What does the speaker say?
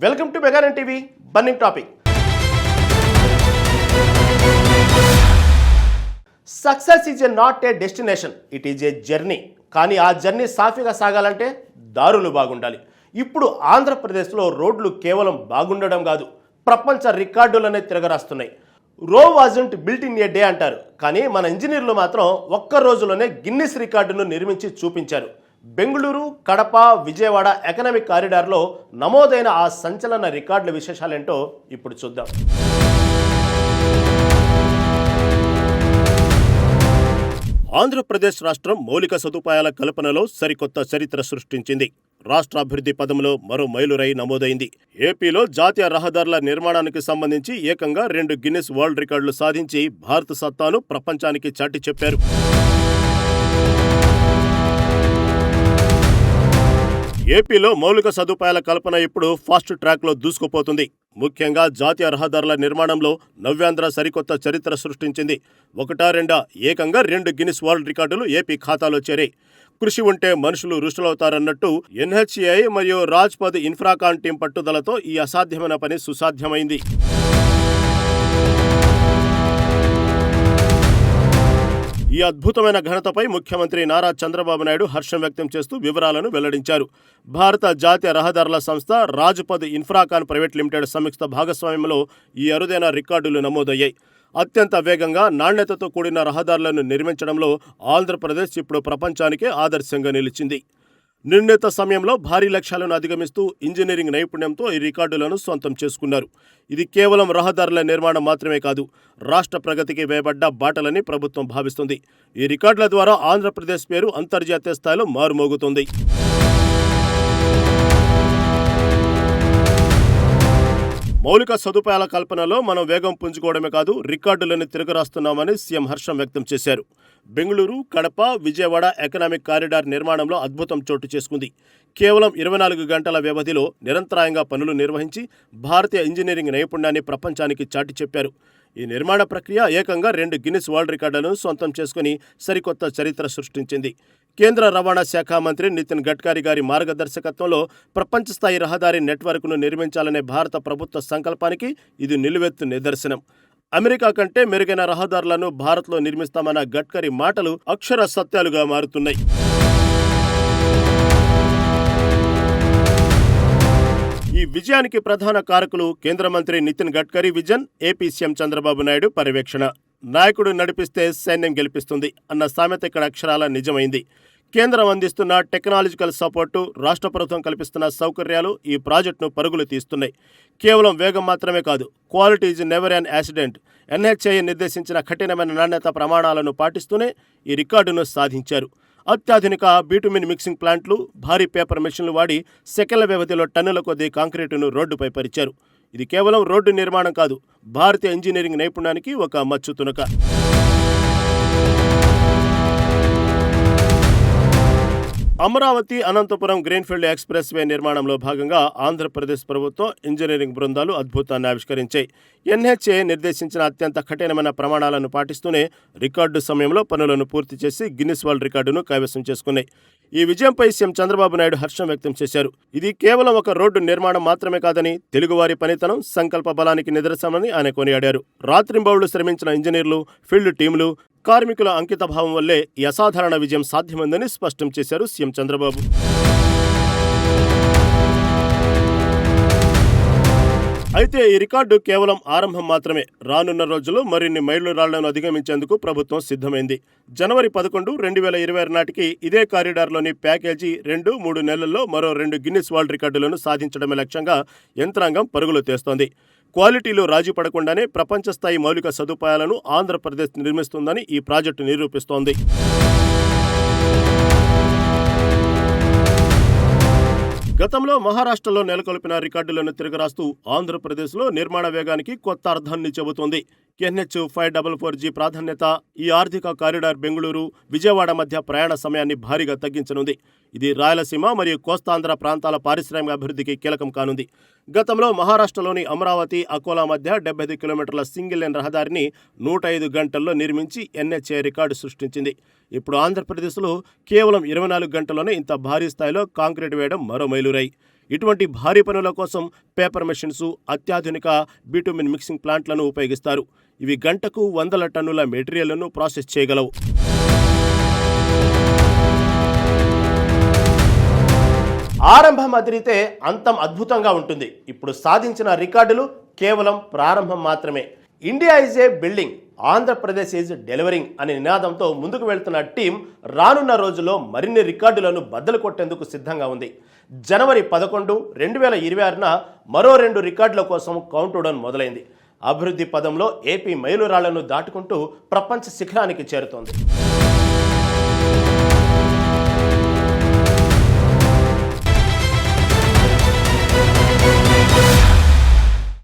Welcome to మెగానన్ TV burning topic. Success is not a destination, it is a journey. కానీ ఆ journey సాఫీగా సాగాలంటే దారులు బాగుండాలి. ఇప్పుడు ఆంధ్రప్రదేశ్లో రోడ్లు కేవలం బాగుండడం కాదు, ప్రపంచ రికార్డులనే తిరగరాస్తున్నాయి. రో wasn't built in a day అంటారు, కానీ మన ఇంజనీర్లు మాత్రం ఒక్క రోజులోనే గిన్నిస్ రికార్డును నిర్మించి చూపించారు. బెంగళూరు, కడప, విజయవాడ ఎకనామిక్ కారిడార్లో నమోదైన ఆ సంచలన రికార్డుల విశేషాలేంటో ఇప్పుడు చూద్దాం. ఆంధ్రప్రదేశ్ రాష్ట్రం మౌలిక సదుపాయాల కల్పనలో సరికొత్త చరిత్ర సృష్టించింది. రాష్ట్ర అభివృద్ధి పదంలో మరో మైలురాయి నమోదైంది. ఏపీలో జాతీయ రహదారుల నిర్మాణానికి సంబంధించి ఏకంగా 2 గిన్నిస్ వరల్డ్ రికార్డులు సాధించి భారత సత్తాను ప్రపంచానికి చాటి చెప్పారు. ఏపీలో మౌలిక సదుపాయాల కల్పన ఇప్పుడు ఫాస్ట్ ట్రాక్లో దూసుకుపోతుంది. ముఖ్యంగా జాతీయ రహదారుల నిర్మాణంలో నవ్యాంధ్ర సరికొత్త చరిత్ర సృష్టించింది. ఒకటా రెండా ఏకంగా 2 గిన్నిస్ వరల్డ్ రికార్డులు ఏపీ ఖాతాలో చేరాయి. కృషి ఉంటే మనుషులు ఋషులవుతారన్నట్టు ఎన్హెచ్ఏఐ మరియు రాజ్పథ్ ఇన్ఫ్రాకాన్ టీం పట్టుదలతో ఈ అసాధ్యమైన పని సుసాధ్యమైంది. ఈ అద్భుతమైన ఘనతపై ముఖ్యమంత్రి నారా చంద్రబాబు నాయుడు హర్షం వ్యక్తం చేస్తూ వివరాలను వెల్లడించారు. భారత జాతీయ రహదారుల సంస్థ రాజ్పథ్ ఇన్ఫ్రాకాన్ ప్రైవేట్ లిమిటెడ్ సంయుక్త భాగస్వామ్యంలో ఈ అరుదైన రికార్డులు నమోదయ్యాయి. అత్యంత వేగంగా నాణ్యతతో కూడిన రహదారులను నిర్మించడంలో ఆంధ్రప్రదేశ్ ఇప్పుడు ప్రపంచానికే ఆదర్శంగా నిలిచింది. నిర్ణీత సమయంలో భారీ లక్ష్యాలను అధిగమిస్తూ ఇంజనీరింగ్ నైపుణ్యంతో ఈ రికార్డులను సొంతం చేసుకున్నారు. ఇది కేవలం రహదారుల నిర్మాణం మాత్రమే కాదు, రాష్ట్ర ప్రగతికి వేయబడ్డ బాటలని ప్రభుత్వం భావిస్తుంది. ఈ రికార్డుల ద్వారా ఆంధ్రప్రదేశ్ పేరు అంతర్జాతీయ స్థాయిలో మారుమోగుతుంది. మౌలిక సదుపాయాల కల్పనలో మనం వేగం పుంజుకోవడమే కాదు, రికార్డులను తిరగరాస్తున్నామని సీఎం హర్షం వ్యక్తం చేశారు. బెంగళూరు, కడప, విజయవాడ ఎకనామిక్ కారిడార్ నిర్మాణంలో అద్భుతం చోటు చేసుకుంది. కేవలం 24 గంటల వ్యవధిలో నిరంతరాయంగా పనులు నిర్వహించి భారతీయ ఇంజనీరింగ్ నైపుణ్యాన్ని ప్రపంచానికి చాటి చెప్పారు. ఈ నిర్మాణ ప్రక్రియ ఏకంగా 2 గిన్నిస్ వరల్డ్ రికార్డులను సొంతం చేసుకుని సరికొత్త చరిత్ర సృష్టించింది. కేంద్ర రవాణా శాఖ మంత్రి నితిన్ గడ్కరీ గారి మార్గదర్శకత్వంలో ప్రపంచ స్థాయి రహదారి నెట్వర్క్ను నిర్మించాలనే భారత ప్రభుత్వ సంకల్పానికి ఇది నిలువెత్తు నిదర్శనం. అమెరికా కంటే మెరుగైన రహదారులను భారత్లో నిర్మిస్తామన్న గడ్కరీ మాటలు అక్షర సత్యాలుగా మారుతున్నాయి. ఈ విజయానికి ప్రధాన కారకులు కేంద్ర మంత్రి Nitin Gadkari vision, AP CM Chandrababu Naidu పర్యవేక్షణ. నాయకుడు నడిపిస్తే సైన్యం గెలిపిస్తుంది అన్న సామెత ఇక్కడ అక్షరాల నిజమైంది. కేంద్రం అందిస్తున్న టెక్నాలజికల్ సపోర్టు, రాష్ట్ర ప్రభుత్వం కల్పిస్తున్న సౌకర్యాలు ఈ ప్రాజెక్టును పరుగులు తీస్తున్నాయి. కేవలం వేగం మాత్రమే కాదు, quality is never an accident. NHAI నిర్దేశించిన కఠినమైన నాణ్యత ప్రమాణాలను పాటిస్తూనే ఈ రికార్డును సాధించారు. అత్యాధునిక బిటుమిన్ మిక్సింగ్ ప్లాంట్లు, భారీ పేపర్ మెషిన్లు వాడి సెకన్ల వ్యవధిలో టన్నుల కొద్దీ కాంక్రీటును రోడ్డుపై పరిచారు. ఇది కేవలం రోడ్డు నిర్మాణం కాదు, భారతీయ ఇంజనీరింగ్ నైపుణ్యానికి ఒక మచ్చు తునక. Amaravati Anantapuram greenfield expressway నిర్మాణంలో భాగంగా ఆంధ్రప్రదేశ్ ప్రభుత్వం ఇంజనీరింగ్ బృందాలు అద్భుతాన్ని ఆవిష్కరించాయి. ఎన్హెచ్ఏ నిర్దేశించిన అత్యంత కఠినమైన ప్రమాణాలను పాటిస్తూనే రికార్డు సమయంలో పనులను పూర్తి చేసి గిన్నిస్ వరల్డ్ రికార్డును కైవసం చేసుకున్నాయి. ఈ విజయంపై సీఎం చంద్రబాబు నాయుడు హర్షం వ్యక్తం చేశారు. ఇది కేవలం ఒక రోడ్డు నిర్మాణం మాత్రమే కాదని, తెలుగువారి పనితనం, సంకల్ప బలానికి నిదర్శనమని ఆయన కొనియాడారు. రాత్రింబవళ్లు శ్రమించిన ఇంజనీర్లు, ఫీల్డ్ టీంలు, కార్మికుల అంకితభావం వల్లే ఈ అసాధారణ విజయం సాధ్యమైందని స్పష్టం చేశారు సీఎం చంద్రబాబు. అయితే ఈ రికార్డు కేవలం ఆరంభం మాత్రమే. రానున్న రోజుల్లో మరిన్ని మైలురాళ్లను అధిగమించేందుకు ప్రభుత్వం సిద్ధమైంది. జనవరి 11, 2026 నాటికి ఇదే కారిడార్లోని ప్యాకేజీ 2-3 నెలల్లో మరో 2 గిన్నిస్ వరల్డ్ రికార్డులను సాధించడమే లక్ష్యంగా యంత్రాంగం పరుగులు తీస్తోంది. క్వాలిటీలో రాజీ పడకుండానే ప్రపంచ స్థాయి మౌలిక సదుపాయాలను ఆంధ్రప్రదేశ్ నిర్మిస్తుందని ఈ ప్రాజెక్టు నిరూపిస్తోంది. గతంలో మహారాష్ట్రలో నెలకొల్పిన రికార్డులను తిరగరాస్తూ ఆంధ్రప్రదేశ్లో నిర్మాణ వేగానికి కొత్త అర్థాన్ని చెబుతోంది. ఎన్హెచ్ 544G ప్రాధాన్యత ఈ ఆర్థిక కారిడార్ బెంగళూరు, విజయవాడ మధ్య ప్రయాణ సమయాన్ని భారీగా తగ్గించనుంది. ఇది రాయలసీమ మరియు కోస్తాంధ్ర ప్రాంతాల పారిశ్రామిక అభివృద్ధికి కీలకం కానుంది. గతంలో మహారాష్ట్రలోని అమరావతి, అకోలా మధ్య 75 కిలోమీటర్ల సింగిల్ లేన్ రహదారిని 105 గంటల్లో నిర్మించి ఎన్హెచ్ఏ రికార్డు సృష్టించింది. ఇప్పుడు ఆంధ్రప్రదేశ్లో కేవలం 24 గంటల్లోనే ఇంత భారీ స్థాయిలో కాంక్రీట్ వేయడం మరో మైలురాయి. ఇటువంటి భారీ పనుల కోసం పేపర్ మెషిన్స్, అత్యాధునిక బిటుమిన్ మిక్సింగ్ ప్లాంట్లను ఉపయోగిస్తారు. ఇవి గంటకు వందల టన్నుల మెటీరియల్ను ప్రాసెస్ చేయగలవు. ఆరంభం అదిరితే అంతం అద్భుతంగా ఉంటుంది. ఇప్పుడు సాధించిన రికార్డులు కేవలం ప్రారంభం మాత్రమే. India is a building, Andhra Pradesh is delivering అనే నినాదంతో ముందుకు వెళ్తున్న టీం రానున్న రోజుల్లో మరిన్ని రికార్డులను బద్దలు కొట్టేందుకు సిద్ధంగా ఉంది. జనవరి 11, 2026న మరో 2 రికార్డుల కోసం కౌంట్డౌన్ మొదలైంది. అభివృద్ధి పదంలో ఏపీ మైలురాళ్లను దాటుకుంటూ ప్రపంచ శిఖరానికి చేరుతోంది.